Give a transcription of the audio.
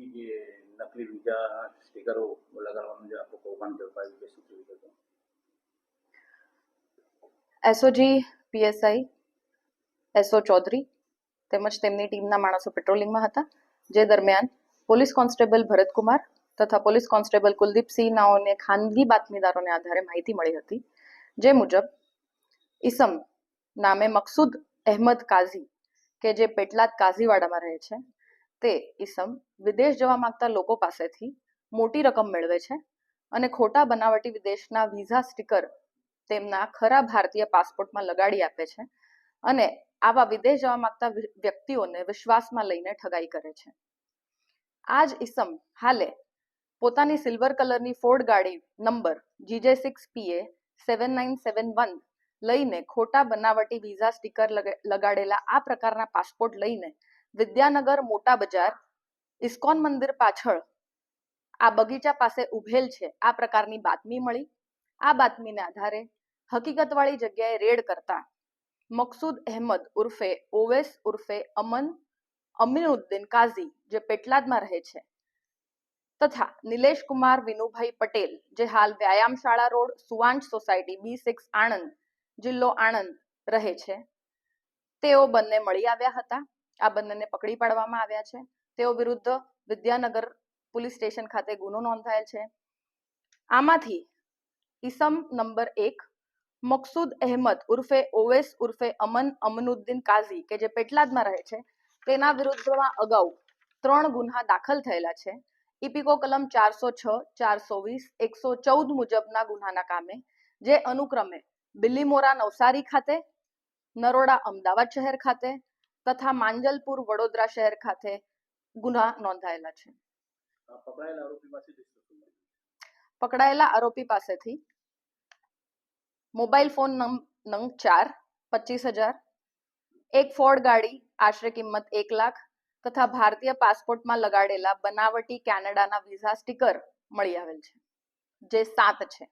कि ये नकली वीजा स्टिकरो लगाने जो आपको कौन ઝડપાયું કે શું થયું હતું? એસઓજી પીએસઆઈ એસઓ ચૌધરી તેમજ તેમની ટીમના માણસો પેટ્રોલિંગમાં હતા, જે દરમિયાન પોલીસ કોન્સ્ટેબલ ભરતકુમાર તથા પોલીસ કોન્સ્ટેબલ કુલદીપસિંહ નાઓને ખાનગી બાતમીદારોને આધારે માહિતી મળી હતી, જે મુજબ ઈસમ નામે મકસૂદ અહેમદ કાઝી કે જે પેટલાદ કાઝીવાડામાં રહે છે, તે ઈસમ વિદેશ જવા માંગતા લોકો પાસેથી મોટી રકમ મેળવે છે અને ખોટા બનાવટી વિદેશના વિઝા સ્ટીકર તેમના ખરા ભારતીય પાસપોર્ટમાં લગાડી આપે છે અને આવા વિદેશ જવા માંગતા વ્યક્તિઓને વિશ્વાસમાં લઈને ઠગાઈ કરે છે. આ જ ઈસમ હાલે પોતાની સિલ્વર કલરની ફોર્ડ ગાડી નંબર GJ6PA 7971 લઈને ખોટા બનાવટી વિઝા સ્ટીકર લગાડેલા આ પ્રકારના પાસપોર્ટ લઈને વિદ્યાનગર મોટા બજાર ઇસ્કોન મંદિર પાછળ આ બગીચા પાસે ઉભેલ છે આ પ્રકારની બાતમી મળી. આ બાતમીને આધારે હકીકતવાળી જગ્યાએ રેડ કરતા મકસૂદ અહેમદ ઉર્ફે ઓવેસ ઉર્ફે અમીનુદ્દીન કાઝી જે પેટલાદમાં રહે છે તથા નિલેશ કુમાર વિનુભાઈ પટેલ જે હાલ વ્યાયામ શાળા રોડ સુવાંશ સોસાયટી B6 આણંદ જિલ્લો આણંદ રહે છે, તેઓ બંને મળી આવ્યા હતા. આ બંનેને પકડી પાડવામાં આવ્યા છે. તેઓ વિરુદ્ધ વિદ્યાનગર પોલીસ સ્ટેશન ખાતે ગુનો નોંધાયેલ છે. આમાંથી ઈસમ નંબર 1 મકસૂદ અહેમદ ઉર્ફે ઓવેસ ઉર્ફે અમનુદ્દીન કાઝી કે જે પેટલાદમાં રહે છે, તેના વિરુદ્ધમાં અગાઉ 3 ગુન્હા દાખલ થયેલા છે. ઇપીકો કલમ 406, 420, 114 મુજબના ગુન્હાના કામે, જે અનુક્રમે બિલીમોરા નવસારી ખાતે, નરોડા અમદાવાદ શહેર ખાતે તથા માંજલપુર વડોદરા શહેર ખાતે ગુન્હા નોંધાયેલા છે. પકડાયેલા આરોપી પાસેથી મોબાઈલ ફોન નંગ 4 25,000, એક ફોર્ડ ગાડી આશરે કિંમત 1 લાખ તથા ભારતીય પાસપોર્ટમાં લગાડેલા બનાવટી કેનેડાના વિઝા સ્ટીકર મળી આવેલ છે, જે 7 છે.